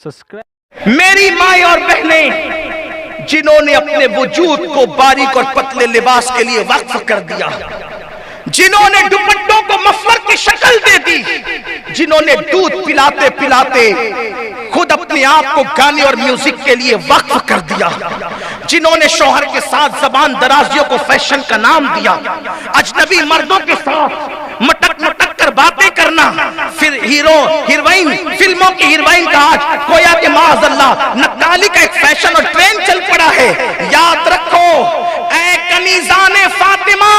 Subscribe. मेरी माँ और बहनें जिन्होंने अपने वजूद को बारीक और पतले लिबास के लिए वक्फ कर दिया, जिन्होंने दुपट्टों को मफलर की शक्ल दे दी, जिन्होंने दूध पिलाते पिलाते खुद अपने आप को गाने और म्यूजिक के लिए वक्फ कर दिया, जिन्होंने शौहर के साथ जबान दराजियों को फैशन का नाम दिया, अजनबी मर्दों के साथ मटक मटक कर बातें करना, फिर हीरो हीरोइन फिल्मों की हीरोइन का आज गोया के माअज़ल्लाह नक्काली का एक फैशन और ट्रेंड चल पड़ा है। याद रखो ऐ कनीज़ाने फातिमा,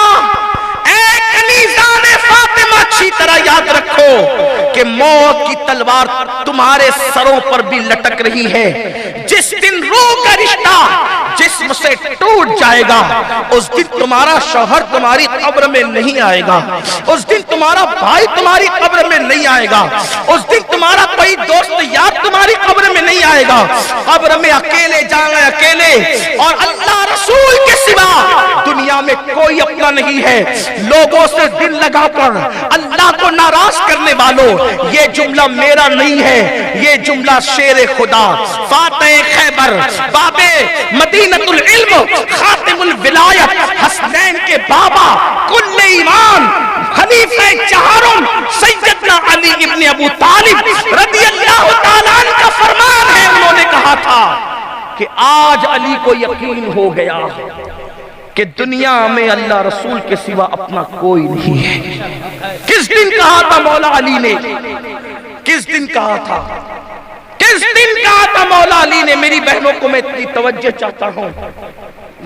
अच्छी तरह याद रखो कि मौत की तलवार तुम्हारे सरों पर भी लटक रही है। जिस दिन रूह का रिश्ता जिस्म से टूट जाएगा, उस दिन तुम्हारा शौहर तुम्हारी कब्र में नहीं आएगा, उस दिन तुम्हारा भाई तुम्हारी कब्र में नहीं आएगा, उस दिन तुम्हारा कोई दोस्त यार तुम्हारी कब्र में नहीं आएगा। कब्र में अकेले जाएंगे, अकेले, और अल्लाह रसूल के सिवा दुनिया में कोई अपना नहीं है। लोगों से दिल लगाकर अल्लाह को नाराज करने वालों, ये जुमला मेरा नहीं है, ये जुमला शेर खुदा फातिह खैबर बाबे मदीनतुल इल्म खातिमुल विलायत हसनैन के बाबा कुल्ले ईमान खलीफे चहारुम सैयदना अली इब्न अबू तालिब रदियल्लाहु ताला अन्हु का फरमान है। उन्होंने कहा था कि आज अली को यकीन हो गया कि दुनिया में अल्लाह रसूल के सिवा अपना कोई नहीं है। किस दिन कहा था मौला अली ने, किस दिन कहा था, किस दिन कहा था मौला अली ने? मेरी बहनों को मैं इतनी तवज्जो चाहता हूं,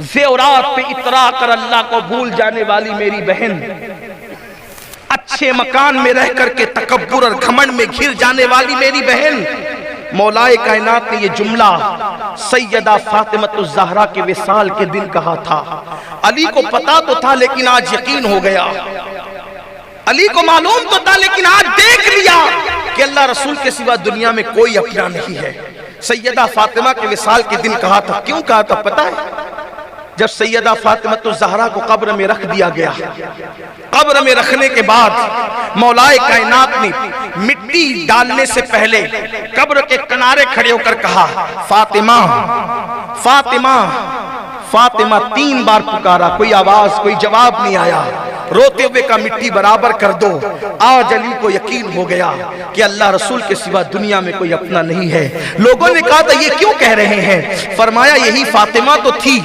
ज़ेवरात पे इतरा कर अल्लाह को भूल जाने वाली मेरी बहन, अच्छे मकान में रह करके तकब्बुर और घमंड में घिर जाने वाली मेरी बहन, मौलाए कायनात ने ये जुमला सैयदा फातिमतुज़ ज़हरा के विसाल के दिन कहा था। अली को पता तो था लेकिन आज यकीन हो गया, अली को मालूम तो था लेकिन आज देख लिया कि अल्लाह रसूल के सिवा दुनिया में कोई अपना नहीं है। सैयदा फातिमा के विसाल के दिन कहा था। क्यों कहा था पता है? जब सैयदा फातिमतुज़ ज़हरा को कब्र में रख दिया गया, कब्र में रखने के बाद मौलाए कायनात ने मिट्टी डालने से पहले कब्र के किनारे खड़े होकर कहा, फातिमा फातिमा फातिमा। 3 बार पुकारा, कोई आवाज कोई जवाब नहीं आया। रोते हुए का मिट्टी बराबर कर दो। आज अली को यकीन हो गया कि अल्लाह रसूल के सिवा दुनिया में कोई अपना नहीं है। लोगों ने कहा था ये क्यों कह रहे हैं? फरमाया यही फातिमा तो थी,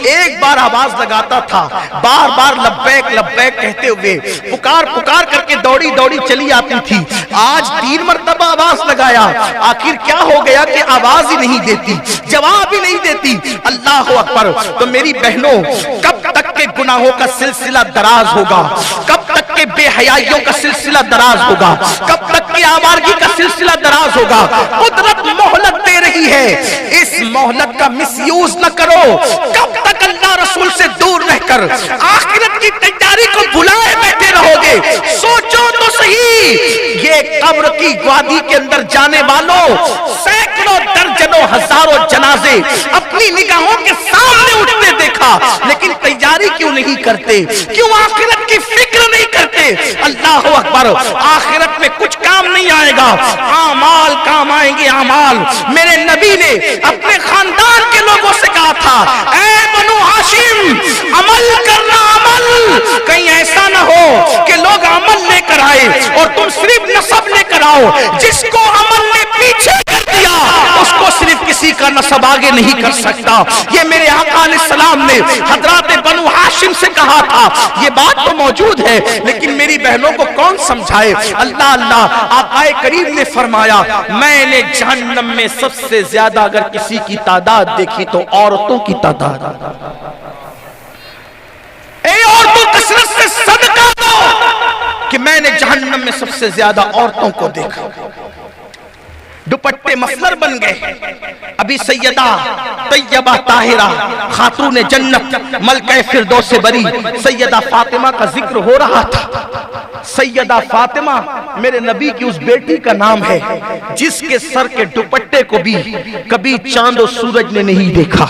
एक बार आवाज लगाता था, बार बार लब्बैक लब्बैक कहते हुए पुकार पुकार करके दौड़ी दौड़ी चली आती थी। आज 3 मरतबा आवाज लगाया, आखिर क्या हो गया कि आवाज ही नहीं देती, जवाब ही नहीं देती। अल्लाह अकबर। तो मेरी बहनों, कब तक के गुनाहों का सिलसिला दराज होगा, कब तक के बेहयाइयों का सिलसिला दराज होगा, कब तक की आवारगी का सिलसिला दराज होगा? कुदरत मोहलत दे रही है, इस मोहलत का मिसयूज न करो। कब तक अल्लाह रसूल से दूर रहकर आखिरत की तैयारी को भुलाए बैठे रहोगे? सोचो तो सही। ये कब्र की वादी के अंदर जाने वालों, सैकड़ों दर्जनों हजारों जनाजे अपनी निगाहों के सामने उठते देखा, लेकिन तैयारी क्यों नहीं करते? क्यों आखिरत की फिक्र नहीं करते? अल्लाह अकबर। आखिरत में कुछ काम नहीं आएगा, आमाल काम आएंगे, आमाल। मेरे नबी ने अपने खानदान के लोगों से कहा था, ऐ बनु हाशिम, अमल करना, अमल। कहीं ऐसा ना हो कि लोग अमल लेकर आए और तुम सिर्फ नसब लेकर आओ। जिसको अमल ने पीछे कर दिया, उसको सिर्फ किसी का नसब आगे नहीं कर सकता। ये मेरे आका अलैहिस्सलाम ने हजरात बनु हाशिम से कहा था। ये बात तो मौजूद है, लेकिन मेरी बहनों को कौन समझाए? अल्लाह अल्लाह। आकाए करीम ने फरमाया, मैंने जहन्नम में सबसे ज्यादा अगर किसी की तादाद देखी तो औरतों की तादाद। औरतों कसरत से सदका दो कि मैंने जहन्नम में सबसे ज्यादा औरतों को देखा। दुपट्टे मफलर बन गए। अभी सैयदा तैयबा ताहिरा खातून जन्नत मलका फिरदौस से बरी सैयदा फातिमा का जिक्र हो रहा था। सैयदा फातिमा मेरे नबी की उस बेटी का नाम है जिसके सर के दुपट्टे को भी कभी चांद और सूरज ने नहीं देखा।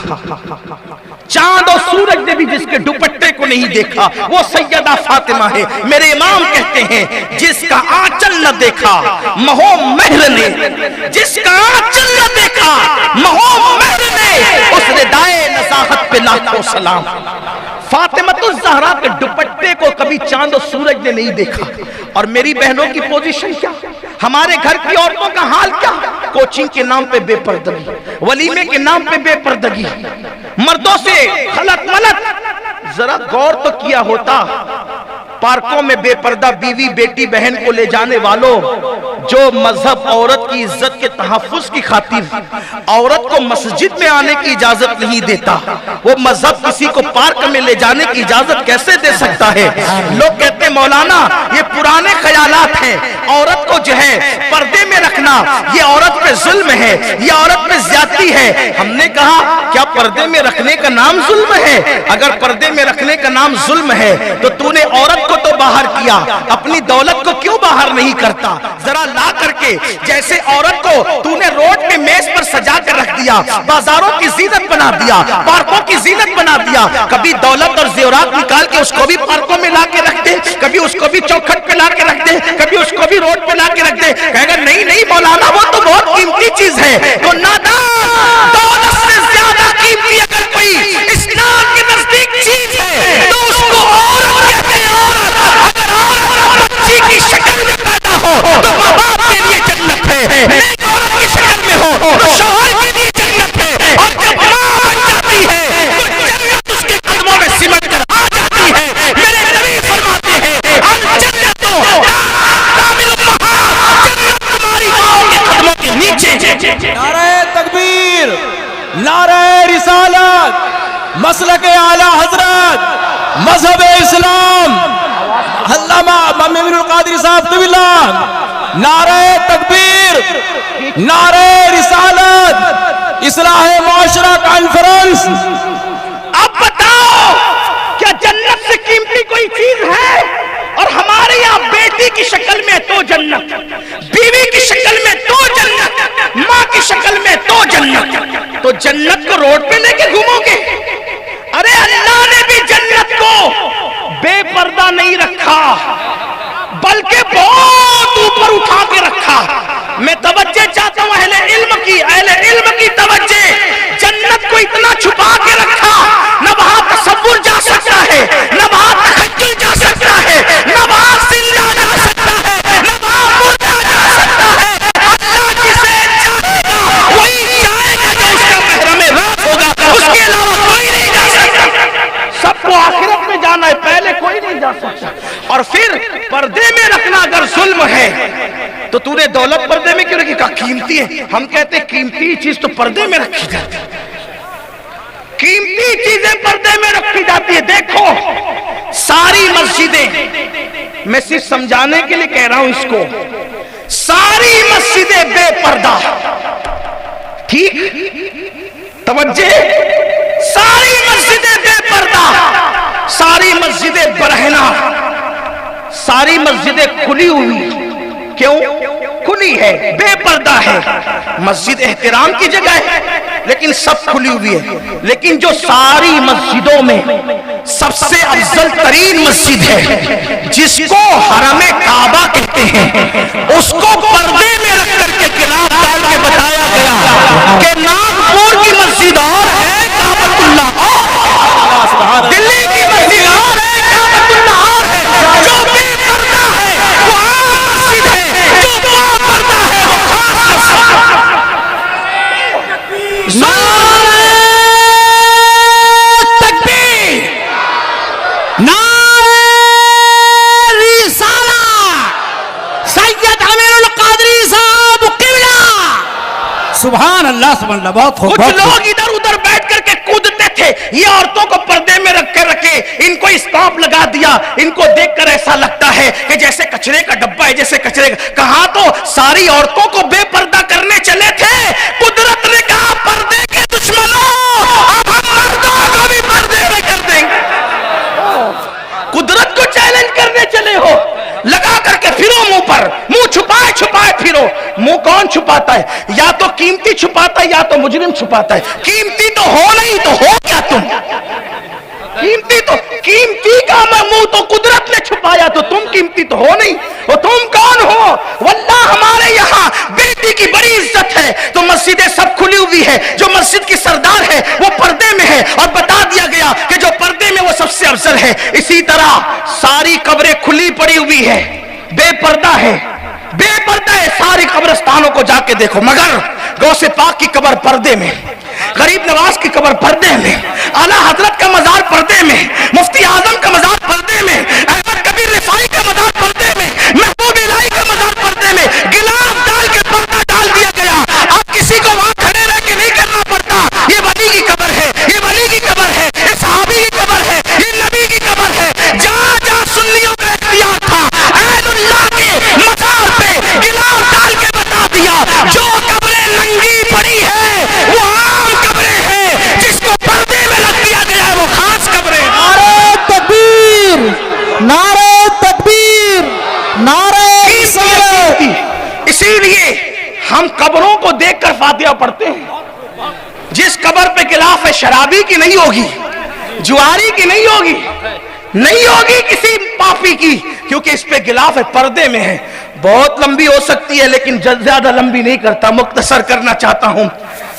चांद और सूरज ने भी जिसके दुपट्टे को नहीं देखा, वो सैयदा फातिमा है। मेरे इमाम कहते हैं, जिसका आंचल न देखा महो महर ने, जिसका आंचल न لاکھوں سلام۔ فاطمہ الزہرا کے دوپٹے کو کبھی چاند و سورج نے نہیں دیکھا، اور میری بہنوں کی پوزیشن کیا، ہمارے گھر کی عورتوں کا حال کیا، کوچنگ کے نام پہ بے پردگی، ولیمے کے نام پہ بے پردگی، مردوں سے خلط ملط۔ ذرا غور تو کیا ہوتا، پارکوں میں بے پردہ بیوی بیٹی بہن کو لے جانے والوں، جو مذہب عورت کی عزت کے تحفظ کی خاطر عورت کو مسجد میں آنے کی اجازت نہیں دیتا، وہ مذہب کسی کو پارک میں لے جانے کی اجازت کیسے دے سکتا ہے؟ لوگ کہتے ہیں مولانا یہ پرانے خیالات ہیں، عورت کو جو ہے پردے میں رکھنا یہ عورت پہ ظلم ہے، یہ عورت پہ زیادتی ہے۔ ہم نے کہا کیا پردے میں رکھنے کا نام ظلم ہے؟ اگر پردے میں رکھنے کا نام ظلم ہے تو تو نے عورت کو تو باہر کیا، اپنی دولت کو کیوں باہر نہیں کرتا؟ ذرا لا کر کے، جیسے عورت کو تو نے روڈ پہ میز پر سجا کر رکھ دیا، بازاروں کی زینت بنا دیا، پارکوں کی زینت بنا دیا، کبھی دولت اور زیورات نکال کے اس کو بھی پارکوں میں لا کے رکھ دے، کبھی اس کو بھی چوکھٹ پہ لا کے رکھ دے، کبھی اس کو بھی روڈ پہ لا کے رکھ دے، کہے گا نہیں نہیں مولانا وہ تو بہت قیمتی چیز ہے۔ تو نادان، دولت سے زیادہ قیمتی اگر کوئی اسلام کے نزدیک چیز ہے تو اس کو عورت کہتے ہیں۔ عورت اگر عورت بچی کی شکل میں پیدا ہو تو ماں باپ کے لیے جنت ہے، نیک عورت کی شکل میں ہو تو شوہر کے لیے جنت ہے، اور جب ماں بن جاتی ہے تو جنت اس کے قدموں میں سمٹ کر آ جاتی ہے۔ میرے نبی فرماتے ہیں الجنت کامل الامہات، جنت تمہاری ماں کے قدموں کے نیچے۔ نعرہ تکبیر، نعرہ رسالت، مسلک اعلی حضرت، مذہب اسلام، علامہ محمد القادری صاحب طویلہ، نعرہ تکبیر، نعرہ رسالت، اصلاح معاشرہ کانفرنس۔ اب بتاؤ کیا جنت سے قیمتی کوئی چیز ہے؟ اور ہمارے یہاں بیٹی کی شکل میں تو جنت، بیوی کی شکل میں تو جنت، ماں کی شکل میں تو جنت۔ تو جنت کو روڈ پہ لے کے گھومو گے؟ ارے اللہ نے بھی جنت کو بے پردہ نہیں رکھا، بلکہ بہت اوپر اٹھا کے رکھا۔ میں توجہ چاہتا ہوں اہل علم کی توجہ۔ جنت کو اتنا چھپا کے رکھا، نہ وہاں تصور جا سکتا ہے، نہ وہاں تخیل جا سکتا ہے، نہ وہاں زندہ جا سکتا ہے، نہ وہاں مردہ جا سکتا ہے۔ اللہ جسے چاہے گا وہی جائے گا جو اس کا محرم راز ہوگا، اس کے علاوہ کوئی نہیں جا سکتا۔ سب کو آخرت میں جانا ہے، پہلے کوئی نہیں جا سکتا۔ اور پھر پردے میں رکھنا اگر ظلم ہے تو تو نے دولت پردے میں کیوں رکھی؟ کہا قیمتی ہے۔ ہم کہتے ہیں قیمتی چیز تو پردے میں رکھی جاتی ہے، قیمتی چیزیں پردے میں رکھی جاتی ہے۔ دیکھو ساری مسجدیں، میں صرف سمجھانے کے لیے کہہ رہا ہوں اس کو، ساری مسجدیں بے پردہ، ٹھیک توجہ، ساری مسجدیں بے پردہ، ساری مسجدیں برہنہ، ساری مسجدیں کھلی ہوئی۔ کیوں کھلی ہے؟ بے پردہ ہے۔ مسجد احترام کی جگہ ہے لیکن سب کھلی ہوئی ہے۔ لیکن جو ساری مسجدوں میں سب سے افضل ترین مسجد ہے، جس کو حرم کعبہ کہتے ہیں، اس کو پردے میں رکھ کر کے گلاف ڈال کے بتایا گیا کہ ناگپور کی مسجد اور ہے، کعبۃ اللہ اور، دلی کی مسجد اور ہے، کعبۃ اللہ اور ہے۔ جو بے پردہ ہے وہ عام مسجد ہے، جو با پردہ ہے وہ خاص مسجد ہے۔ نعرہ تکبیر، نعرہ رسالت، سید امین القادری صاحب قبلہ۔ سبحان اللہ سبحان اللہ، بہت خوب۔ کچھ لوگ ادھر ادھر بیٹھ کر کے کودتے تھے، یہ عورتوں کو پردے میں رکھ کے رکھے، ان کو اسٹاپ لگا دیا، ان کو دیکھ کر ایسا لگتا ہے کہ جیسے کچرے کا ڈبہ ہے، جیسے کچرے کا۔ کہاں تو ساری عورتوں کو بے پردہ کرنے چلے تھے، قدرت نے کہا پردے کے دشمنوں اب ہم مردوں کو بھی پردے میں کر دیں گے۔ قدرت کو چیلنج کرنے چلے ہو، لگا کر کے پھرو منہ پر، منہ چھپائے چھپائے پھرو۔ منہ کون چھپاتا ہے؟ یا تو قیمتی چھپاتا ہے یا تو مجرم چھپاتا ہے۔ قیمتی تو ہو نہیں تو ہو کیا تم؟ قیمتی کا منہ تو قدرت نے چھپایا تو تم قیمتی تو ہو نہیں، اور تم کون ہو؟ واللہ ہمارے یہاں بیٹی کی بڑی عزت ہے تو مسجدیں سب کھلی ہوئی ہے، جو مسجد کی سردار ہے وہ پردے میں है और बता दिया गया कि जो पर्दे में वो सबसे अफजल है। इसी तरह सारी कब्रें खुली पड़ी हुई है, बेपर्दा है, बेपर्दा है सारी कब्रिस्तानों को जाके देखो, मगर गौसे पाक की कब्र पर्दे में, गरीब नवाज की कब्र पर्दे में, आला हजरत का मजार पर्दे में, मुफ्ती आजम का मजार पर्दे में, अहमद कबीर रिफाई का मजार पर्दे में, महबूब इलाही का मजार पर्दे में, गिलाफ डाल के पर्दा डाल दिया गया। अब किसी को वहां खड़े रह के नहीं करना पड़ता, ये वली की कब्र है, ये वली की कब्र है, ये सहाबी की कब्र है, ये नबी की कब्र है। जहां जहां सुन्नियों का इख्तियार था, अहलुल्लाह के मजार पे गिलाफ डाल के बता दिया, जो कब्रें नंगी पड़ी है वो आम कब्रें हैं, जिसको पर्दे में रख दिया गया है वो खास कब्रें। नारे तकबीर, नारे तकबीर, नारे रिसालत। इसीलिए हम कब्रों को देखकर फातिहा पढ़ते हैं। जिस कब्र पे गिलाफ है शराबी की नहीं होगी, जुआरी की नहीं होगी, नहीं होगी किसी पापी की, क्योंकि इस पे गिलाफ है, पर्दे में है। बहुत लंबी हो सकती है लेकिन ज्यादा लंबी नहीं करता, मुख्तसर करना चाहता हूं।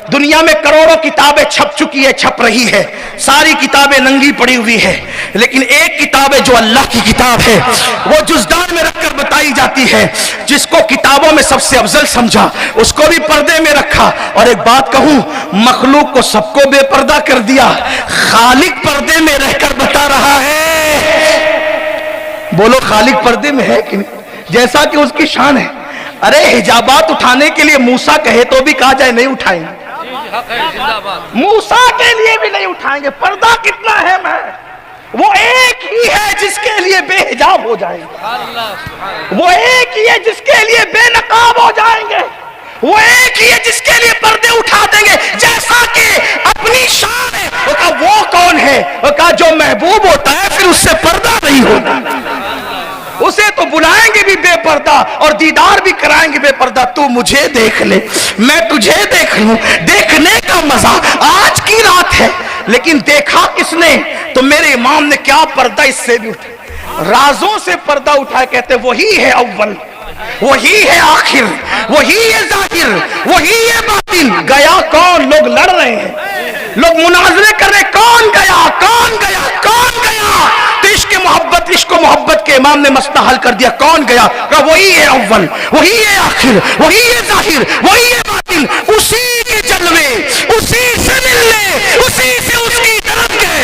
दुनिया में करोड़ों किताबें छप चुकी है, छप रही है, सारी किताबें नंगी पड़ी हुई है, लेकिन एक किताब है जो अल्लाह की किताब है, वो जुज़दान में रखकर बताई जाती है। जिसको किताबों में सबसे अफजल समझा उसको भी पर्दे में रखा। और एक बात कहूं, मखलूक को सबको बेपर्दा कर दिया, खालिक पर्दे में रहकर बता रहा है। बोलो खालिक पर्दे में है कि नहीं? जैसा कि उसकी शान है। अरे हिजाबात उठाने के लिए मूसा कहे तो भी कहा जाए नहीं उठाएंगे, मूसा के लिए भी नहीं उठाएंगे। पर्दा कितना है, मैं वो एक ही है जिसके लिए बेहिजाब हो जाएंगे, वो एक ही है जिसके लिए बेनकाब हो जाएंगे, वो एक ही है जिसके लिए पर्दे उठा देंगे। जैसा कि अपनी शान है, वो कहा वो कौन है, वो कहा जो महबूब होता है फिर उससे पर्दा नहीं होता, उसे तो बुलाएंगे भी बेपर्दा और दीदार भी कराएंगे बेपर्दा। तू मुझे देख ले, मैं तुझे देख लूं, देखने का मजा आज की रात है। लेकिन देखा किसने? तो मेरे इमाम ने क्या पर्दा इससे भी उठा, राजों से पर्दा उठाया। कहते वही है अव्वल, वही है आखिर, वही है जाहिर, वही है बातिन। गया कौन? लोग लड़ रहे हैं, लोग मुनाजरे कर रहे, कौन गया, कौन गया, कौन गया? तो इश्क मोहब्बत के इमाम ने मसला हल कर दिया, कौन गया? वही है अव्वल, वही है आखिर, वही है जाहिर, वही है बातिन। उसी के जलवे, उसी से मिलने, उसी से उसकी तरफ गए,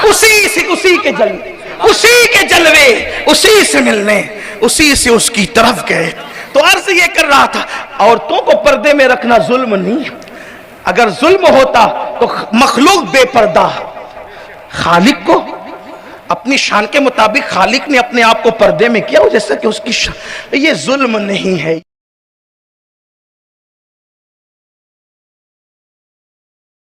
उसी के जलवे, उसी के जलवे, उसी से मिलने, उसी से उसकी तरफ गए। तो अर्ज ये कर रहा था, औरतों को पर्दे में रखना जुल्म नहीं। अगर जुल्म होता तो मखलूक बेपर्दा, खालिक को अपनी शान के मुताबिक खालिक ने अपने आप को पर्दे में किया, जैसा कि उसकी शान, ये जुल्म नहीं है।